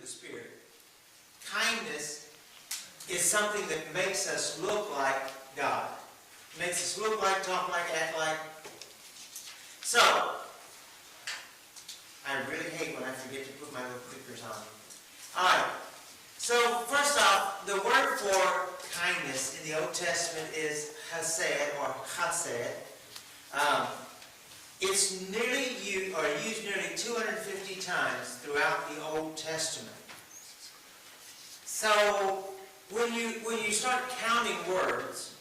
the Spirit. Kindness is something that makes us look like God. Makes us look like, talk like, act like. So, I really hate when I forget to put my little clickers on. Alright, so first off, the word for kindness in the Old Testament is hesed or chesed. It's used nearly 250 times throughout the Old Testament. So when you start counting words,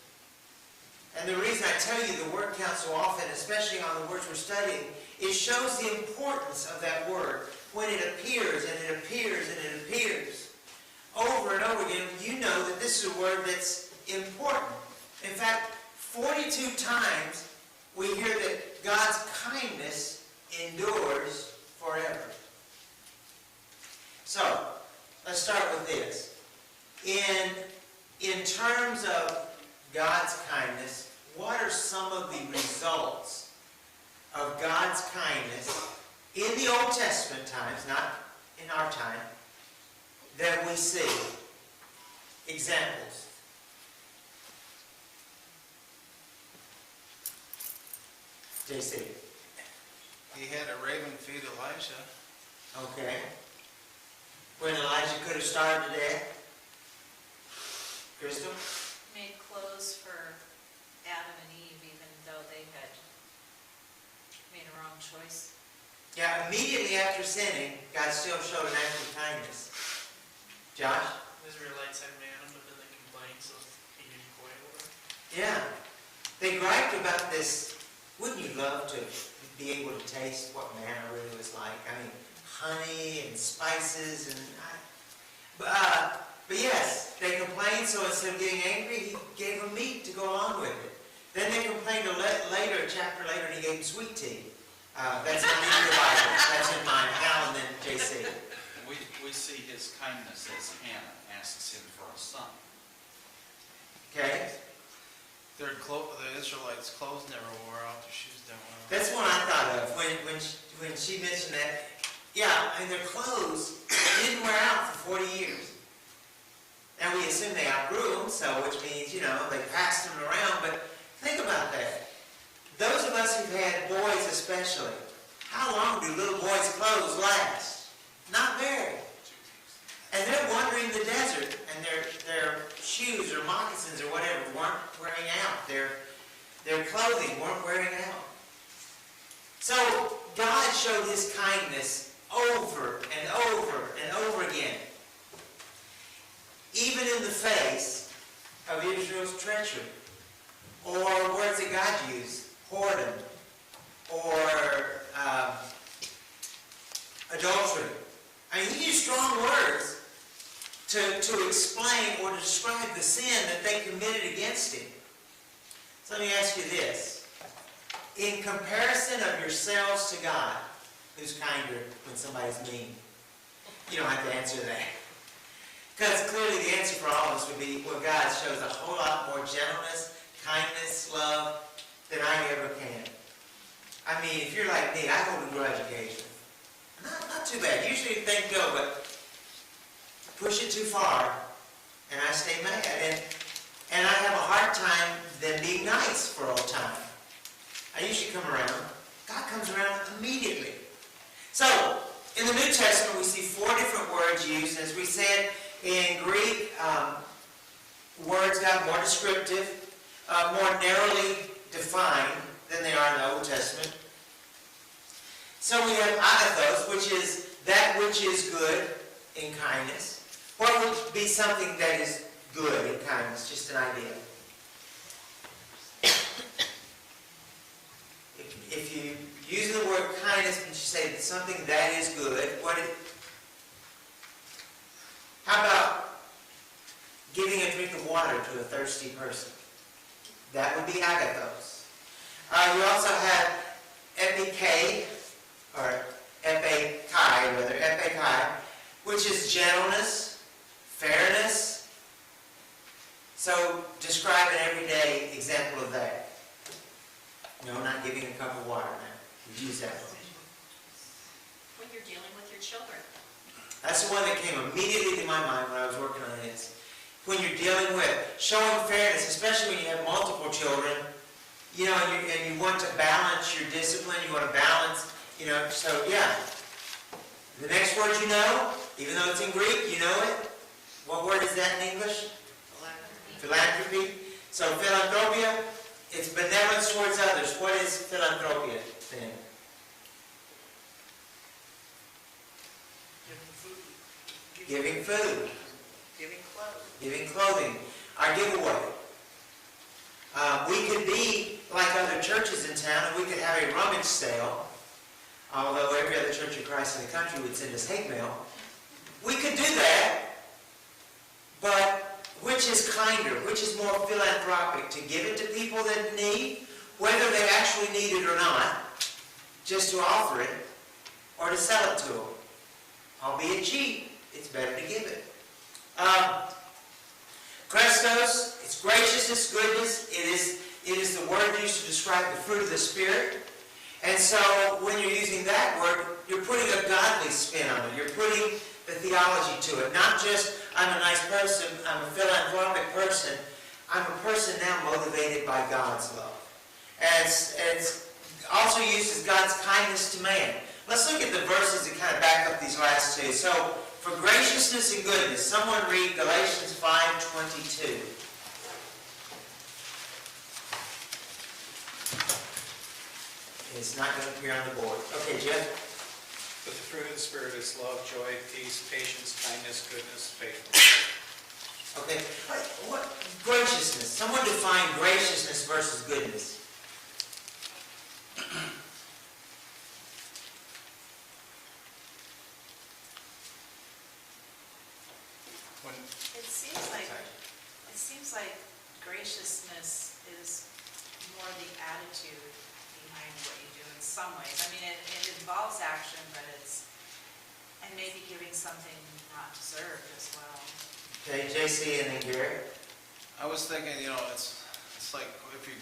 and the reason I tell you the word count so often, especially on the words we're studying, it shows the importance of that word when it appears and it appears and it appears over and over again. You know that this is a word that's important. In fact, 42 times we hear that God's kindness endures forever. So, let's start with this. In terms of God's kindness, what are some of the results of God's kindness in the Old Testament times, not in our time, that we see? Examples. JC. He had a raven feed Elijah. Okay. When Elijah could have starved to death? Crystal? Made clothes for Adam and Eve, even though they had made a wrong choice. Yeah, immediately after sinning, God still showed an act of kindness. Josh? The Israelites had manna, but then they complained, so he didn't quail over. Yeah. They griped about this. Wouldn't you love to be able to taste what manna really was like? I mean, honey and spices and... But yes, they complained, so instead of getting angry, he gave them meat to go along with it. Then they complained a chapter later, and he gave them sweet tea. That's not in your Bible. That's in mine. Hal and then JC. We see his kindness as Hannah asks him for a son. Okay? The Israelites' clothes never wore out, their shoes never wore out. That's what I thought of when she mentioned that. Yeah, and their clothes didn't wear out for 40 years. Now we assume they outgrew them, which means, they passed them around, but think about that. Those of us who've had boys especially, how long do little boys' clothes last? Not very. And they're wandering the desert, and their shoes or moccasins or whatever weren't wearing out. Their clothing weren't wearing out. So God showed his kindness over and over and over again. Even in the face of Israel's treachery. Or words that God used, whoredom, or adultery. I mean, he used strong words to explain or to describe the sin that they committed against him. So let me ask you this. In comparison of yourselves to God, who's kinder when somebody's mean? You don't have to answer that. Because clearly the answer for all of us would be, well, God shows a whole lot more gentleness, kindness, love than I ever can. I mean, if you're like me, I hold a grudge occasionally. Not too bad. Usually things go, but push it too far, and I stay mad. And I have a hard time then being nice for all time. I usually come around. God comes around immediately. So, in the New Testament, we see 4 different words used. As we said, in Greek, words got more descriptive, more narrowly defined than they are in the Old Testament. So we have agathos, which is that which is good in kindness. What would be something that is good in kindness? Just an idea. If you use the word kindness, but you say something that is good, how about giving a drink of water to a thirsty person? That would be agathos. You also have epike, or epikai, which is gentleness, fairness. So describe an everyday example of that. No, not giving a cup of water now. We use that one. When you're dealing with your children. That's the one that came immediately to my mind when I was working on this. When you're dealing with showing fairness, especially when you have multiple children, you know, and you want to balance your discipline, you want to balance, you know, so yeah. The next word you know, even though it's in Greek, you know it. What word is that in English? Philanthropy. So philanthropia, it's benevolence towards others. What is philanthropia then? Giving food. Giving clothing. Our giveaway. We could be like other churches in town, and we could have a rummage sale. Although every other Church of Christ in the country would send us hate mail. We could do that, but which is kinder, which is more philanthropic? To give it to people that need, whether they actually need it or not, just to offer it, or to sell it to them. Albeit cheap, it's better to give it. Christos, it's graciousness, goodness. It is the word used to describe the fruit of the Spirit. And so when you're using that word, you're putting a godly spin on it. You're putting the theology to it. Not just, I'm a nice person, I'm a philanthropic person. I'm a person now motivated by God's love. And it's also used as God's kindness to man. Let's look at the verses that kind of back up these last two. So, for graciousness and goodness, someone read Galatians 5:22. It's not going to appear on the board. Okay, Jeff? But the fruit of the Spirit is love, joy, peace, patience, kindness, goodness, faithfulness. Okay. What? Graciousness. Someone define graciousness versus goodness. When It seems like graciousness is more the attitude behind what you do in some ways. I mean, it involves action, but and maybe giving something not deserved as well. Okay, JC and then Gary. I was thinking, you know, it's like if you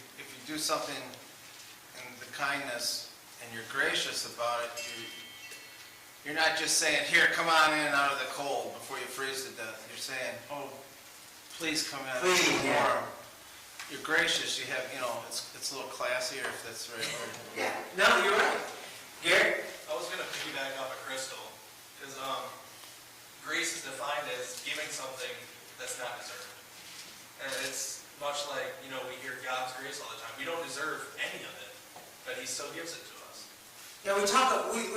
do something in the kindness and you're gracious about it, you're not just saying, here, come on in out of the cold before you freeze to death. You're saying, oh, please come in. Please, yeah. Warm. You're gracious. You have, you know, it's a little classier if that's the right word. Yeah. No, you're right. Gary? I was going to piggyback off of Crystal, because grace is defined as giving something that's not deserved. And it's much like, you know, we hear God's grace all the time. We don't deserve any of it, but He still gives it to us. Yeah, we've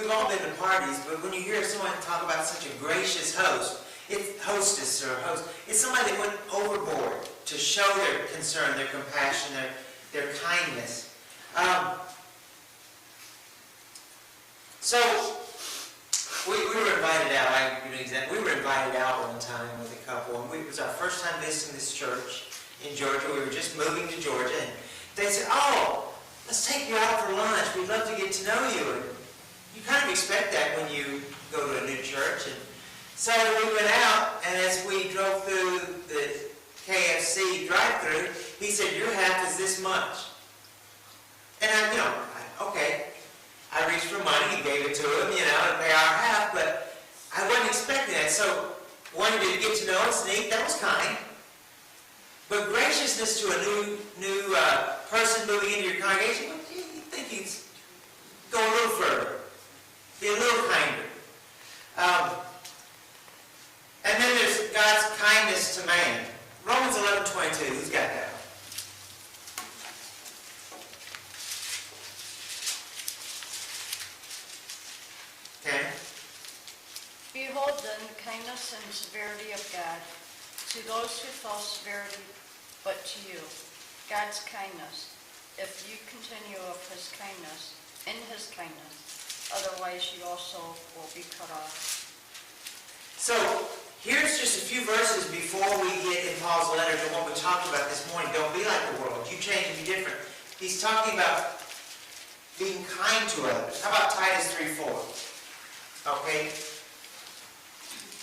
all been to parties, but when you hear someone talk about such a gracious host, hostess or host, it's somebody that went overboard to show their concern, their compassion, their kindness. So, we were invited out, I'll give you an example. We were invited out one time with a couple, and it was our first time visiting this church in Georgia. We were just moving to Georgia, and they said, oh, let's take you out for lunch. We'd love to get to know you. And you kind of expect that when you go to a new church. And so we went out, and as we drove through the KFC drive-thru, he said, your half is this much. And okay. I reached for money and gave it to him, and pay our half, but I wasn't expecting that. So, wanted to get to know us and eat, that was kind. But graciousness to a new person moving into your congregation, well, you think you'd go a little further, be a little kinder. And then there's God's kindness to man. Romans 11:22, who's got that? Okay. Behold then the kindness and severity of God to those who fall severity, but to you, God's kindness, if you continue of His kindness, in His kindness, otherwise you also will be cut off. So, here's just a few verses before we get in Paul's letter to what we talked about this morning. Don't be like the world. You change and be different. He's talking about being kind to others. How about Titus 3:4? Okay.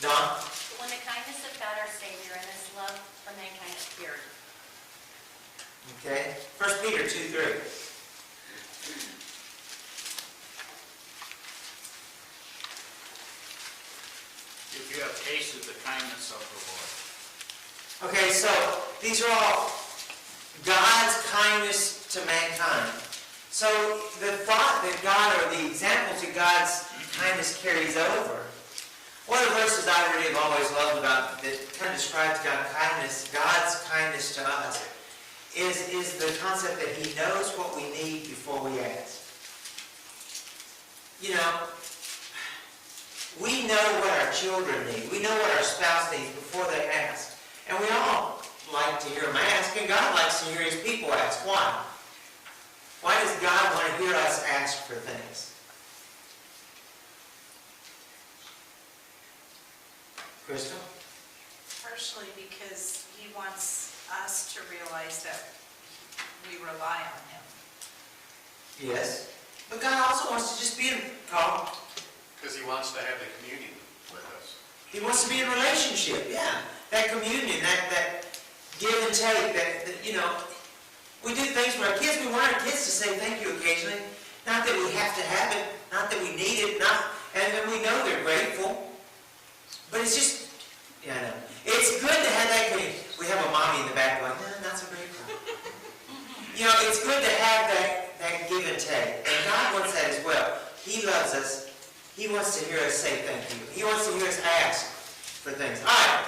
Don? When the kindness of God our Savior and His love for mankind appeared. Okay. 1 Peter 2:3. kindness of the Lord. Okay, so these are all God's kindness to mankind. So the thought that God, or the examples that God's kindness carries over. One of the verses I really have always loved about that kind of describes God's kindness to us, is the concept that He knows what we need before we ask. You know, we know what our children need. We know what our spouse needs before they ask. And we all like to hear them ask, and God likes to hear His people ask. Why? Why does God want to hear us ask for things? Crystal? Partially because He wants us to realize that we rely on Him. Yes. But God also wants to just be in, Carl. Because He wants to have the communion with us. He wants to be in relationship, yeah. That communion, that give and take, that, you know, we do things for our kids. We want our kids to say thank you occasionally. Not that we have to have it, not that we need it, and we know they're grateful. But it's just, yeah, I know. It's good to have that communion. We have a mommy in the back going, no, not so grateful. You know, it's good to have that give and take. And God wants that as well. He loves us. He wants to hear us say thank you. He wants to hear us ask for things. All right.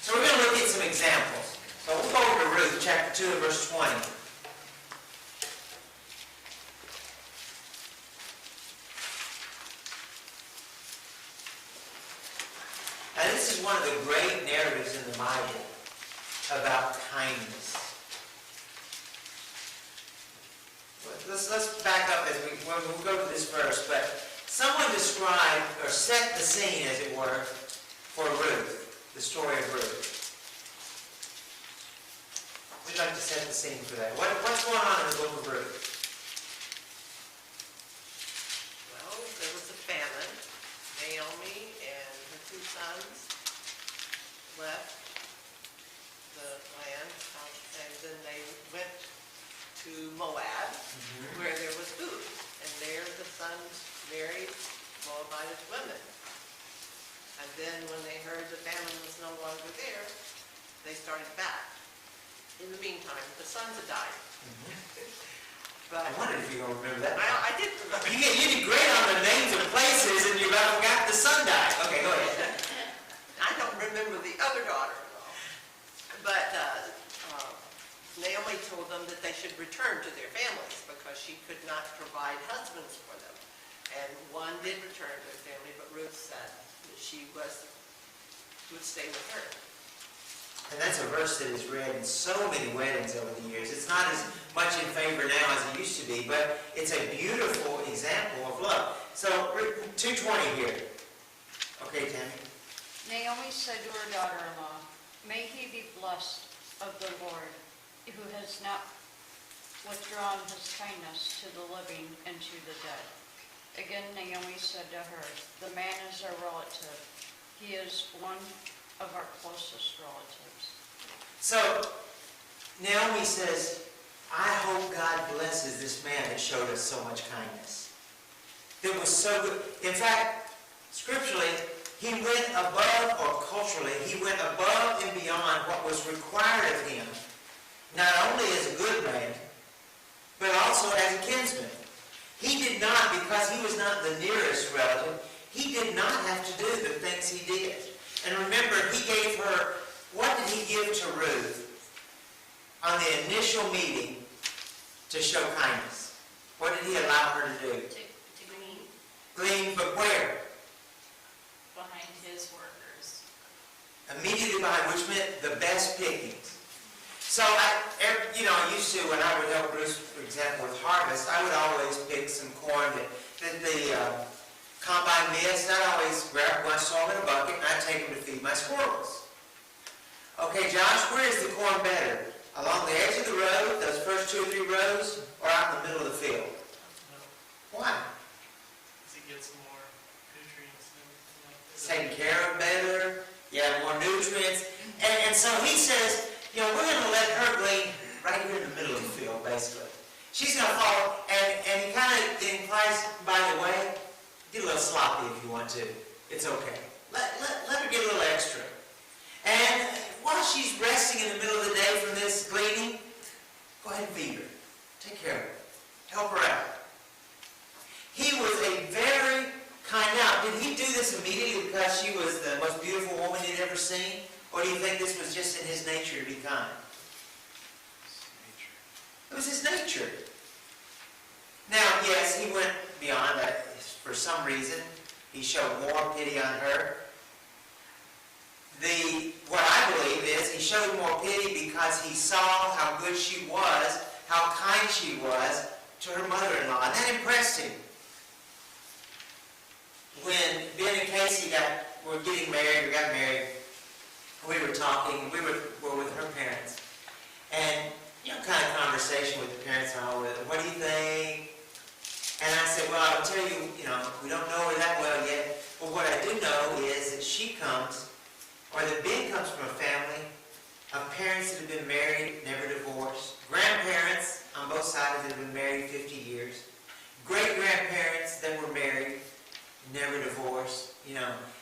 So we're going to look at some examples. So we'll go over to Ruth chapter 2 and verse 20. Now this is one of the great narratives in the Bible about kindness. Let's back up as we'll go to this verse, but someone described or set the scene, as it were, for Ruth, the story of Ruth. We'd like to set the scene for that. What's going on in the book of Ruth? Well, there was a famine. Naomi and her 2 sons left the land, and then they went to Moab, where there was food. And there the sons married Moabitess women. And then when they heard the famine was no longer there, they started back. In the meantime, the sons had died. But I wondered if you're going to remember that. I did remember. You did great on the names of places, and you about forgot the son died. Okay, go ahead. I don't remember the other daughter-in-law. But Naomi told them that they should return to their families because she could not provide husbands for them. And one did return to their family, but Ruth said that she would stay with her. And that's a verse that is read in so many weddings over the years. It's not as much in favor now as it used to be, but it's a beautiful example of love. So, 2:20 here. Okay, Tammy. Naomi said to her daughter-in-law, "May he be blessed of the Lord, who has not withdrawn his kindness to the living and to the dead." Again, Naomi said to her, "The man is our relative. He is one of our closest relatives." So, Naomi says, I hope God blesses this man that showed us so much kindness. That was so good. In fact, scripturally, he went above, or culturally, he went above and beyond what was required of him, not only as a good man, but also as a kinsman. He did not, because he was not the nearest relative, he did not have to do the things he did. And remember, he gave her, what did he give to Ruth on the initial meeting to show kindness? What did he allow her to do? To glean. Glean, but where? Behind his workers. Immediately behind, which meant the best pickings. So, I used to, when I would help Bruce, for example, with harvest, I would always pick some corn that the combine missed. I'd always grab one, throw them in a bucket, and I'd take them to feed my squirrels. Okay, Josh, where is the corn better? Along the edge of the road, those first 2 or 3 rows, or out in the middle of the field? Why? Because he gets more nutrients and everything like that. It's taken care of better, you have more nutrients. And so he says, we're going to let her glean right here in the middle of the field, basically. She's going to follow, and he kind of implies, by the way, get a little sloppy if you want to. It's okay. Let her get a little extra. she's resting in the middle of the day from this gleaning, go ahead and feed her. Take care of her. Help her out. He was a very kind. Now, did he do this immediately because she was the most beautiful woman he'd ever seen? Or do you think this was just in his nature to be kind? It was his nature. Now, yes, he went beyond that. For some reason, he showed more pity on her. What I believe is he showed more pity because he saw how good she was, how kind she was to her mother-in-law, and that impressed him. When Ben and Casey were getting married, we got married, we were talking, we were with her parents, and kind of conversation with the parents and all, what do you think? And I said, well, I'll tell you, we don't know her that well yet, but what I do know is that she comes, or that Ben comes from a family of parents that have been married, never divorced, grandparents on both sides that have been married 50 years, great-grandparents that were married, never divorced,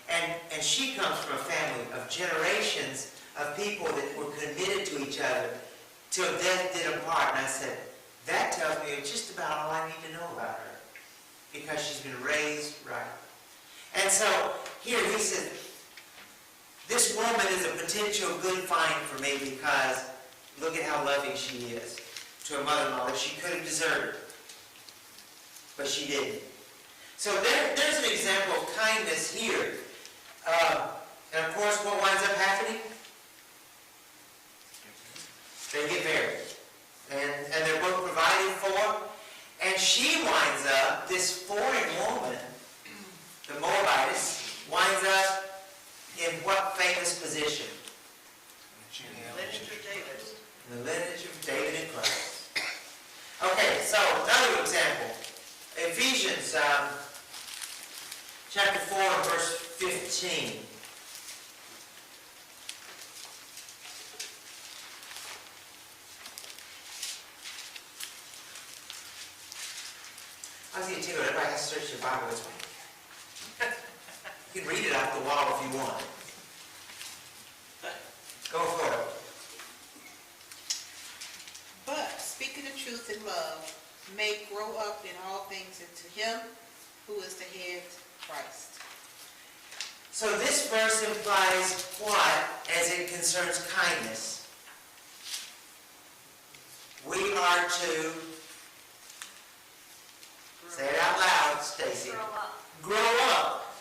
and she comes from a family of generations of people that were committed to each other till death did them part. And I said, that tells me just about all I need to know about her, because she's been raised right. And so here he says, this woman is a potential good find for me because look at how loving she is to a mother-in-law that she could have deserved, but she didn't. So there's an example of kindness here. And of course, what winds up happening? They get married. And they're both provided for. And she winds up, this foreign woman, the Moabitess, winds up in what famous position? Lineage of David. In the lineage of David and Christ. Okay, so another example. Ephesians chapter 4 and verse 15. I was going to tell you, everybody has to search your Bible this way. You can read it off the wall if you want. Go for it. But speaking the truth in love, may grow up in all things into him who is the head, Christ. So this verse implies what as it concerns kindness? We are to, say it out loud, Stacy. Grow up. Grow up.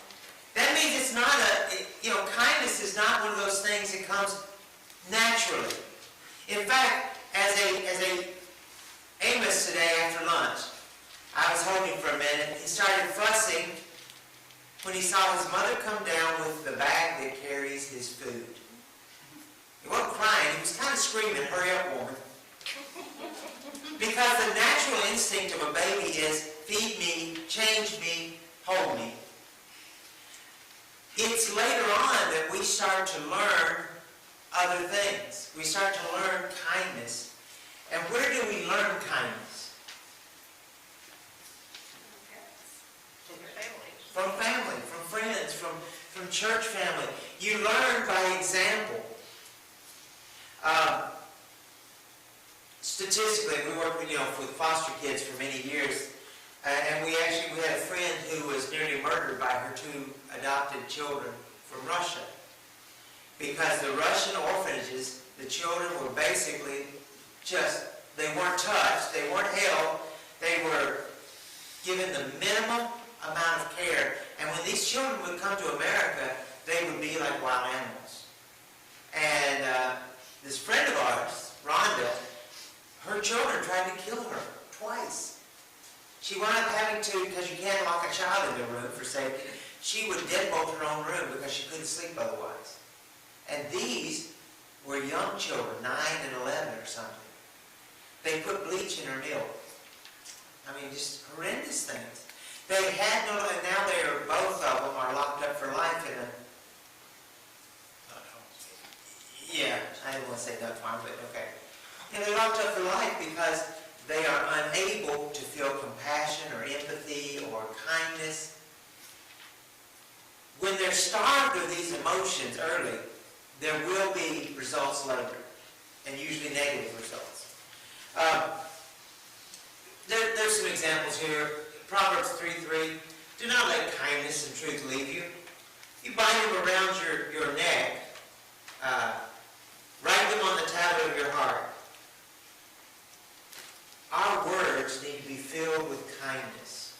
That means it's not kindness is not one of those things that comes naturally. In fact, as Amos today after lunch, I was holding for a minute, he started fussing when he saw his mother come down with the bag that carries his food. He wasn't crying, he was kind of screaming, hurry up, woman. Because the natural instinct of a baby is feed me, change me, hold me. It's later on that we start to learn other things. We start to learn kindness. And where do we learn kindness? From family, from friends, from church family. You learn by example. Statistically, we worked with foster kids for many years, and we had a friend who was nearly murdered by her two adopted children from Russia. Because the Russian orphanages, the children were basically they weren't touched, they weren't held, they were given the minimum amount of care. And when these children would come to America, they would be like wild animals. And this friend of ours, Rhonda, her children tried to kill her twice. She wound up having to, because you can't lock a child in a room for safety, she would deadbolt her own room because she couldn't sleep otherwise. And these were young children, 9 and 11 or something. They put bleach in her milk. I mean, just horrendous things. They had no, and now both of them are locked up for life in a, yeah, I didn't want to say nut farm, but okay. And they're locked up for life because they are unable to feel compassion or empathy or kindness. When they're starved of these emotions early, there will be results later, and usually negative results. There's some examples here. Proverbs 3:3, do not let kindness and truth leave you. You bind them around your neck. Write them on the tablet of your heart. Our words need to be filled with kindness,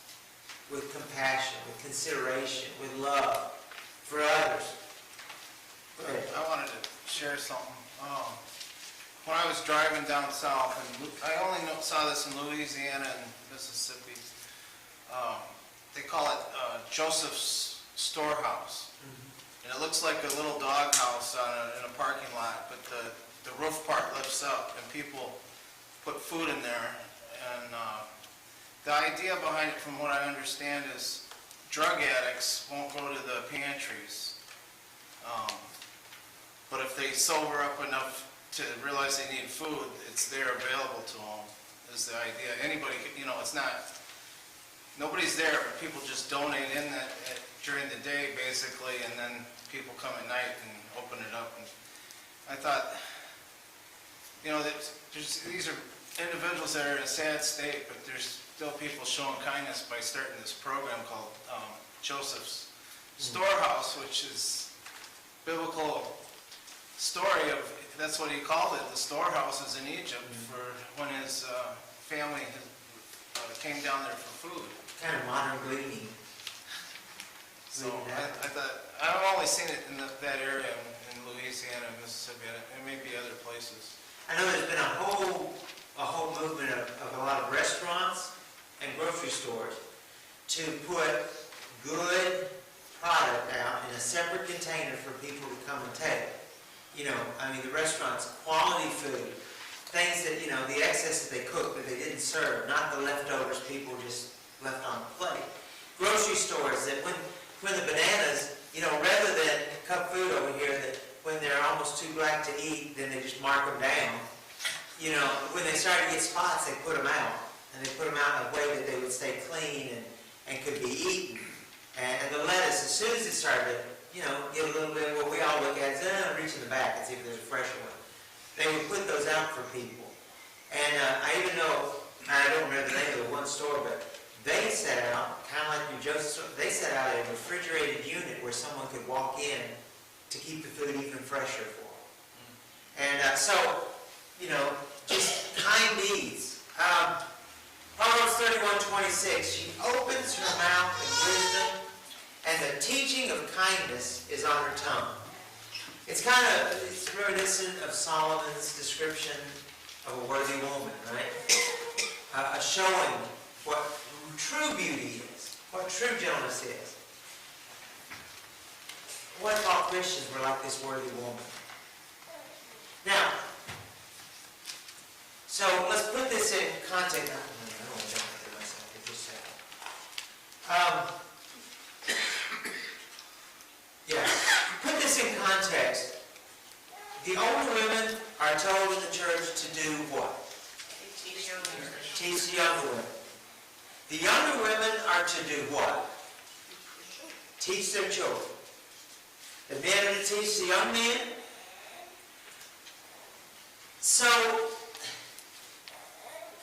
with compassion, with consideration, with love for others. Go ahead. I wanted to share something. When I was driving down south, and I only saw this in Louisiana and Mississippi, they call it Joseph's Storehouse. And it looks like a little doghouse in a parking lot, but the roof part lifts up and people put food in there. And the idea behind it, from what I understand, is drug addicts won't go to the pantries. But if they sober up enough to realize they need food, it's there available to them, is the idea. Anybody, it's not, nobody's there, but people just donate in that during the day, basically, and then people come at night and open it up. And I thought, these are individuals that are in a sad state, but there's still people showing kindness by starting this program called Joseph's Storehouse, which is biblical story of, that's what he called it, the storehouses in Egypt for when his family came down there for food. Kind of modern gleaning. So I thought, I've only seen it in that area in Louisiana, Mississippi, and it may be other places. I know there's been a whole movement of a lot of restaurants and grocery stores to put good product out in a separate container for people to come and take. The restaurants, quality food, things that, the excess that they cooked that they didn't serve, not the leftovers people just left on the plate. Grocery stores that when the bananas, rather than cup food over here, that when they're almost too black to eat, then they just mark them down. When they start to get spots, they put them out. And they put them out in a way that they would stay clean and could be eaten. And the lettuce, as soon as it started to, get a little bit, what we all look at is, reach in the back and see if there's a fresher one. They would put those out for people. And I even know, I don't remember the name of the one store, but they set out, kind of like New Joseph's store, they set out a refrigerated unit where someone could walk in to keep the food even fresher for them. And just kind deeds. Proverbs 31:26, she opens her mouth in wisdom, and the teaching of kindness is on her tongue. It's reminiscent of Solomon's description of a worthy woman, right? A showing what true beauty is, what true gentleness is. What if all Christians were like this worthy woman? Now, so let's put this in context. I don't want to jump ahead of myself for just a second. Put this in context. The older women are told in the church to do what? Teach the younger women. The younger women are to do what? Teach their children. The men are to teach the young men. So,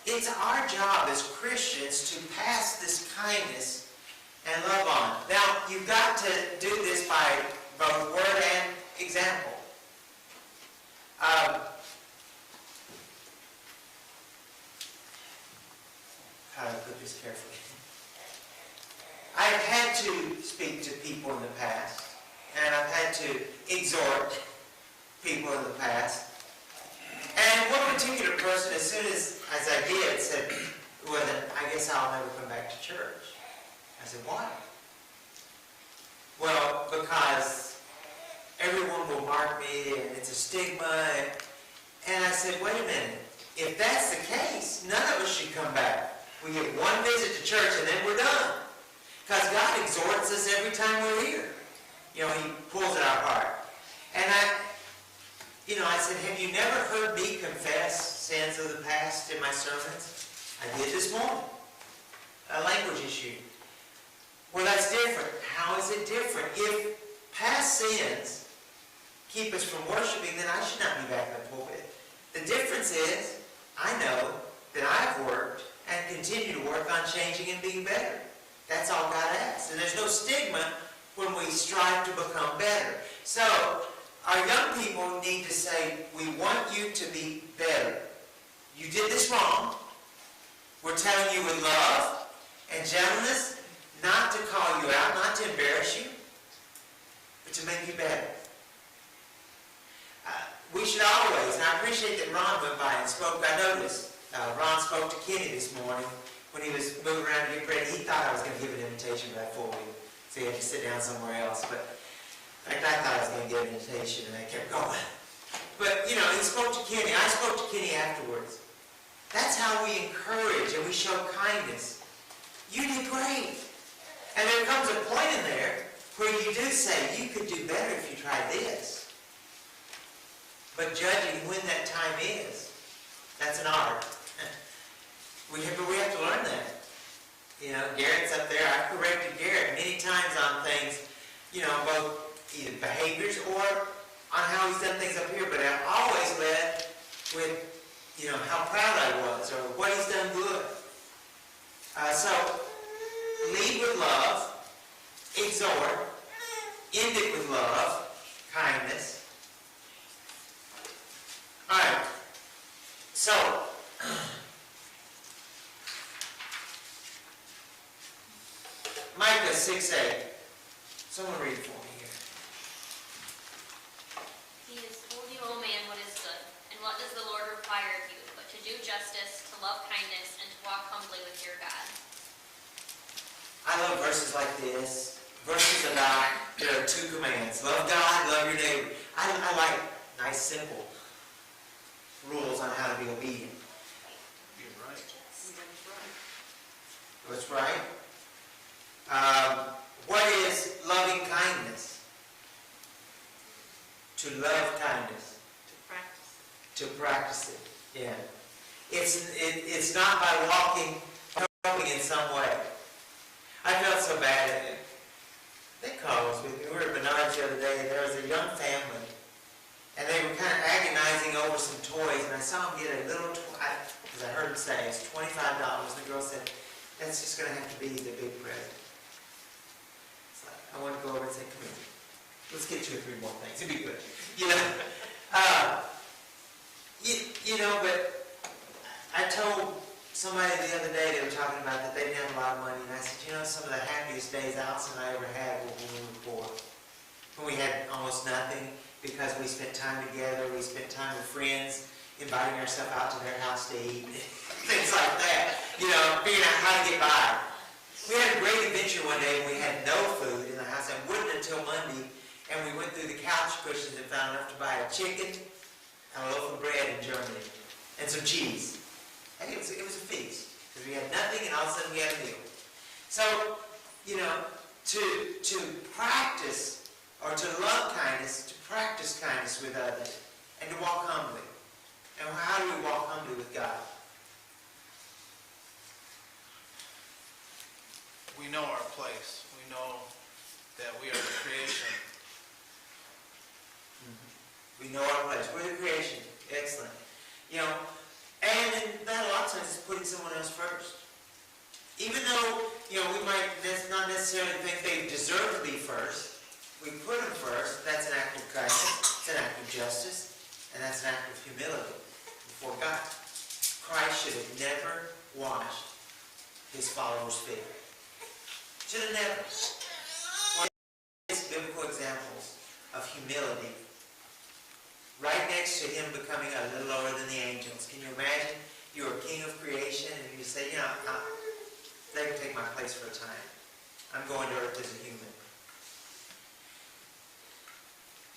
it's our job as Christians to pass this kindness and love on. Now, you've got to do this by both word and example. How do I put this carefully? I've had to speak to people in the past, and I've had to exhort people in the past. And one particular person, as soon as I did, said, well, then I guess I'll never come back to church. I said, why? Well, because everyone will mark me, and it's a stigma. And I said, wait a minute. If that's the case, none of us should come back. We get one visit to church, and then we're done. Because God exhorts us every time we're here. He pulls at our heart. And I said, have you never heard me confess sins of the past in my sermons? I did this morning. A language issue. Well, that's different. How is it different? If past sins keep us from worshiping, then I should not be back in the pulpit. The difference is, I know that I've worked and continue to work on changing and being better. That's all God asks. And there's no stigma when we strive to become better. So, our young people need to say, we want you to be better. You did this wrong. We're telling you with love and gentleness, not to call you out, not to embarrass you, but to make you better. We should always, and I appreciate that Ron went by and spoke. I noticed Ron spoke to Kenny this morning when he was moving around to get ready. He thought I was going to give an invitation, but I fooled him. So he had to sit down somewhere else. But in fact, I thought I was going to give an invitation, and I kept going. But, you know, he spoke to Kenny. I spoke to Kenny afterwards. That's how we encourage and we show kindness. You did great. And there comes a point in there where you do say, you could do better if you tried this. But judging when that time is, that's an art. But we have to learn that. You know, Garrett's up there. I've corrected Garrett many times on things, you know, both either behaviors or on how he's done things up here. But I've always led with, you know, how proud I was or what he's done good. So, lead with love, exhort, end it with love, kindness. All right. So, Micah 6:8. Someone read it for me here. He has told you, O man, what is good, and what does the Lord require of you, but to do justice, to love kindness, and to walk humbly with your God. I love verses like this. Verses about there are two commands. Love God, love your neighbor. I like nice, simple rules on how to be obedient. You're right. What's right? What is loving kindness? To love kindness. To practice it. Yeah. It's not by helping in some way. I felt so bad at it. They called us with me. We were at Menards the other day, and there was a young family. And they were kind of agonizing over some toys, and I saw them get a little toy, because I heard them say it's $25. And the girl said, that's just going to have to be the big present. It's like, I want to go over and say, come here. Let's get 2 or 3 more things. It'd be good. You know? You know, but I told somebody the other day, they were talking about that they didn't have a lot of money, and I said, you know, some of the happiest days Allison and I ever had were when we were poor. When we had almost nothing, because we spent time together, we spent time with friends, inviting ourselves out to their house to eat, things like that. You know, figuring out how to get by. We had a great adventure one day when we had no food in the house, and wouldn't until Monday, and we went through the couch cushions and found enough to buy a chicken and a loaf of bread in Germany, and some cheese. And it was a feast, because we had nothing, and all of a sudden we had a meal. So, you know, to practice, or to love kindness, to practice kindness with others, and to walk humbly. And how do we walk humbly with God? We know our place. We know that we are the creation. We know our place. We're the creation. Excellent. You know, and that a lot of times is putting someone else first. Even though, you know, we might not necessarily think they deserve to be first, we put them first. That's an act of kindness. It's an act of justice. And that's an act of humility before God. Christ should have never washed his followers' feet. Should have never. One of his biblical examples of humility, right next to him becoming a little lower than the angels. Can you imagine? You're a king of creation, and you say, you know, they can take my place for a time. I'm going to earth as a human.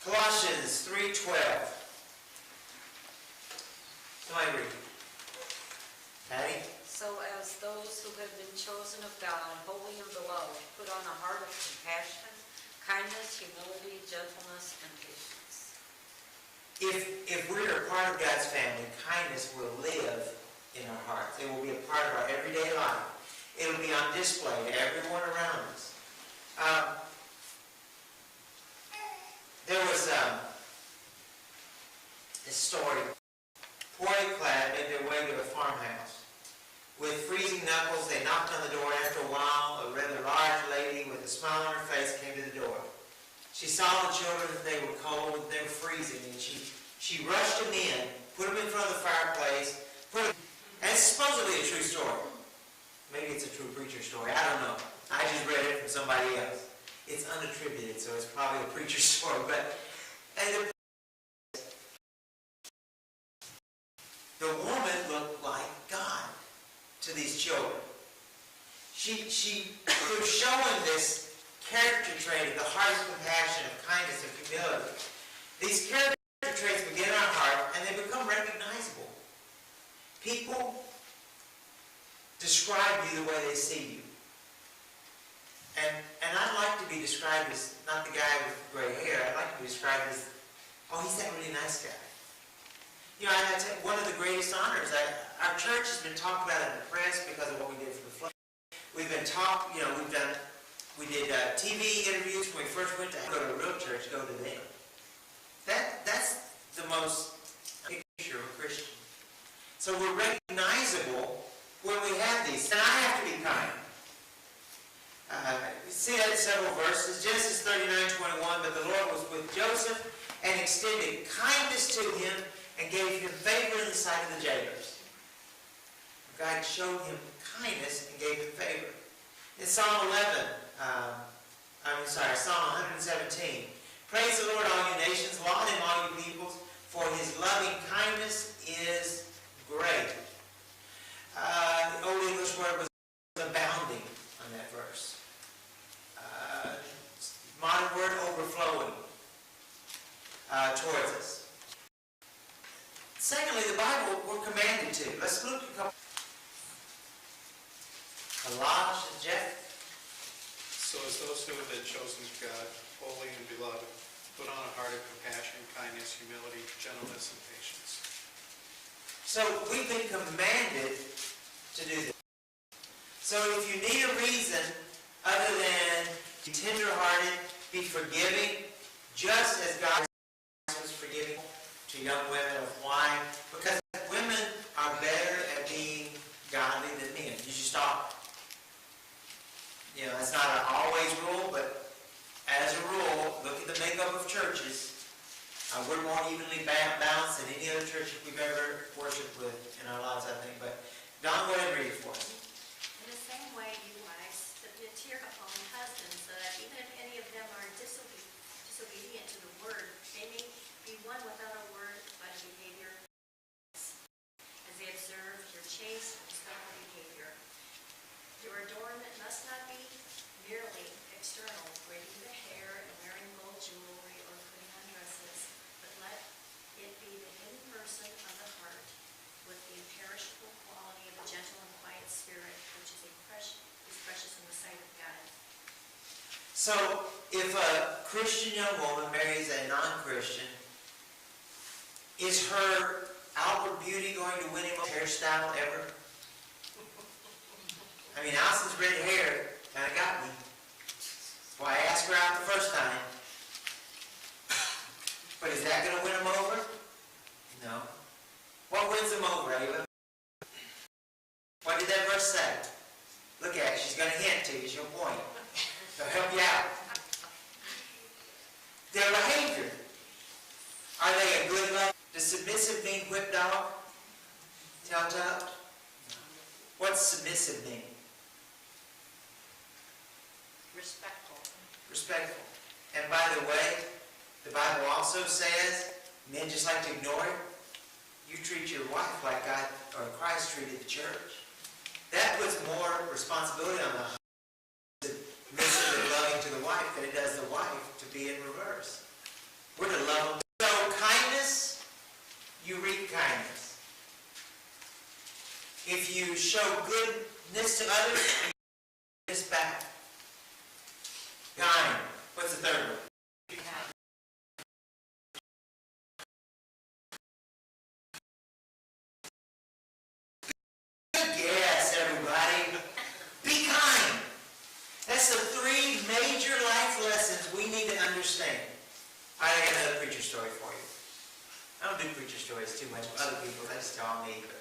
Colossians 3:12. Somebody read. Patty? So as those who have been chosen of God, holy and beloved, put on a heart of compassion, kindness, humility, gentleness, and patience. If we're a part of God's family, kindness will live in our hearts. It will be a part of our everyday life. It will be on display to everyone around us. There was this story. Poorly clad made their way to a farmhouse. With freezing knuckles, they knocked on the door. After a while, a rather large lady with a smile on her face came to the door. She saw the children, that they were cold, they were freezing, and she rushed them in, put them in front of the fireplace, and it's supposedly a true story. Maybe it's a true preacher story, I don't know. I just read it from somebody else. It's unattributed, so it's probably a preacher story, but the woman looked like God to these children. She was showing this character trait of the heart of compassion, of kindness, of humility. These character traits begin in our heart and they become recognizable. People describe you the way they see you. And I'd like to be described as not the guy with gray hair. I'd like to be described as, oh, he's that really nice guy. You know, I tell you, one of the greatest honors, our church has been talked about in the press because of what we did for the flood. We've been talked, you know, we did TV interviews when we first went to go to a real church, go to them. That's the most picture of a Christian. So we're recognizable when we have these. And I have to be kind. You see that in several verses. Genesis 39:21, but the Lord was with Joseph and extended kindness to him and gave him favor in the sight of the jailers. God showed him kindness and gave him favor. In Psalm 117, praise the Lord, all you nations, laud him, all you peoples, for his loving kindness is great. The Old English word was abounding on that verse. Modern word, overflowing towards us. Secondly, the Bible we're commanded to. Let's look at a couple. Colossians, Jeff. So as those who have been chosen of God, holy and beloved, put on a heart of compassion, kindness, humility, gentleness, and patience. So we've been commanded to do this. So if you need a reason other than be tender-hearted, be forgiving, just as God was forgiving to young women of wine, because women are better at being godly than men. You should stop. You know, that's not an always rule, but as a rule, look at the makeup of churches. We're more evenly balanced than any other church we've ever worshipped with in our lives, I think. But Don, go ahead and read it for us. In the same way, you wives, submit to your own husbands, so that even if any of them are disobedient to the word, they may be won without a word by the behavior, as they observe your chaste and respectful behavior. Your adornment must not be merely external, braiding the hair and wearing gold jewelry or putting on dresses, but let it be the hidden person of the heart, with the imperishable quality of a gentle and quiet spirit, which is precious in the sight of God. So, if a Christian young woman marries a non-Christian, is her outward beauty going to win him a hairstyle ever? I mean, Allison's red hair kind of got me. Well, I asked her out the first time. But is that going to win him over? No. What wins him over, Ava? What did that verse say? Look at it. She's going to hint to you. She'll point. She'll help you out. Their behavior. Are they a good love? Does submissive mean whip dog? Tell-tale? What's submissive mean? Respectful. Respectful. And by the way, the Bible also says, men just like to ignore it. You treat your wife like God or Christ treated the church. That puts more responsibility on the husband, submissive and loving to the wife than it does the wife to be in reverse. We're to love them. So kindness, you reap kindness. If you show goodness to others, you get this back. Kind. What's the third one? Yes, everybody. Be kind. That's the three major life lessons we need to understand. I got another preacher story for you. I don't do preacher stories too much with other people, they just tell me, but.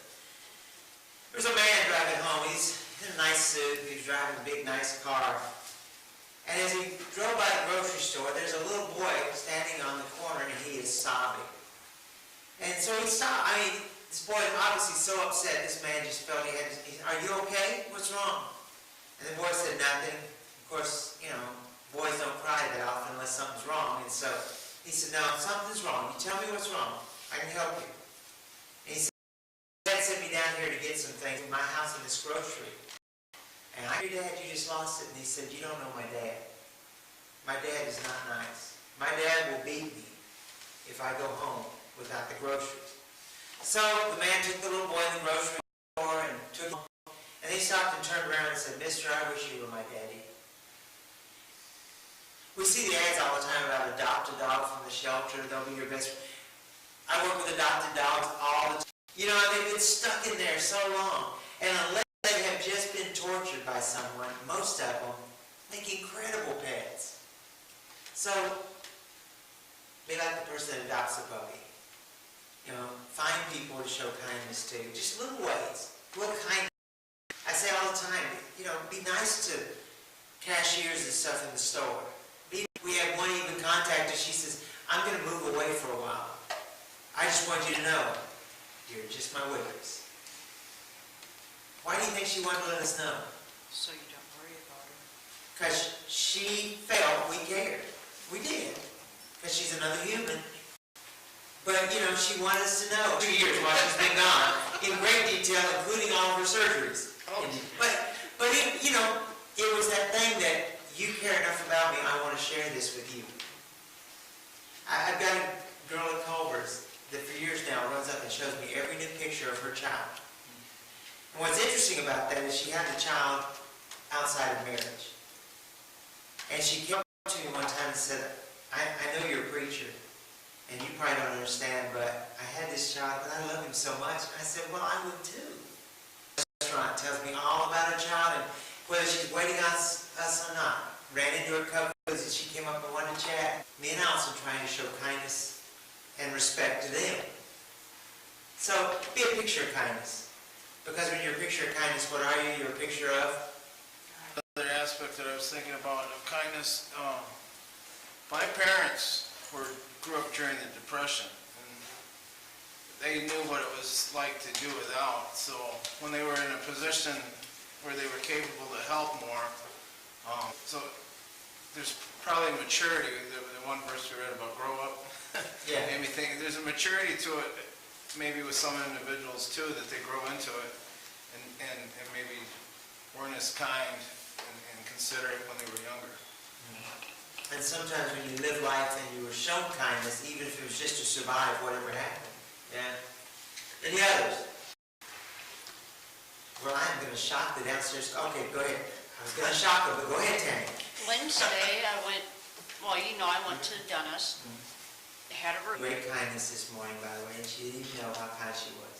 There's a man driving home, he's in a nice suit, he's driving a big nice car. And as he drove by the grocery store, there's a little boy standing on the corner and he is sobbing. And so he stopped. I mean, this boy is obviously so upset, this man just felt he had to, are you okay? What's wrong? And the boy said nothing. Of course, you know, boys don't cry that often unless something's wrong. And so he said, no, something's wrong. You tell me what's wrong. I can help you. And he said, Dad sent me down here to get some things in my house in this grocery. And I heard, Dad, you just lost it. And he said, you don't know my dad. My dad is not nice. My dad will beat me if I go home without the groceries. So the man took the little boy in the grocery store and took him, and he stopped and turned around and said, Mister, I wish you were my daddy. We see the ads all the time about adopt a dog from the shelter, they'll be your best friend. I work with adopted dogs all the time. You know, they've been stuck in there so long, and unless they have just been tortured by someone, most of them make incredible pets. So, be like the person that adopts a puppy. You know, find people to show kindness to. Just little ways. Little kindness. I say all the time, you know, be nice to cashiers and stuff in the store. We had one even contact us. She says, I'm going to move away for a while. I just want you to know, you're just my witness. Why do you think she wanted to let us know? So you don't worry about her. Because she felt we cared. We did. Because she's another human. But, you know, she wanted us to know 2 years while she's been gone, in great detail, including all of her surgeries. But it, you know, it was that thing that you care enough about me, I want to share this with you. I've got a girl at Culver's that for years now runs up and shows me every new picture of her child. And what's interesting about that is she had the child outside of marriage. And she came up to me one time and said, I know you're a preacher, and you probably don't understand, but I had this child, but I love him so much. And I said, well, I would too. The restaurant tells me all about her child and whether she's waiting on us or not. Ran into her couple and she came up and wanted to chat. Me and Allison trying to show kindness and respect to them. So, be a picture of kindness. Because when you're a picture of kindness, what are you? You're a picture of? Another aspect that I was thinking about of kindness, my parents grew up during the Depression, and they knew what it was like to do without. So when they were in a position where they were capable to help more, so there's probably maturity. The one verse we read about grow up, Yeah. made me think there's a maturity to it, maybe with some individuals too, that they grow into it, and maybe weren't as kind and considerate when they were younger. And sometimes when you live life and you were shown kindness, even if it was just to survive whatever happened. Yeah. Any others? Well, I'm going to shock the downstairs. Okay, go ahead. I was going to shock her, but go ahead, Tammy. Wednesday, I went to the dentist. Had a Great kindness this morning, by the way, and she didn't even know how kind she was.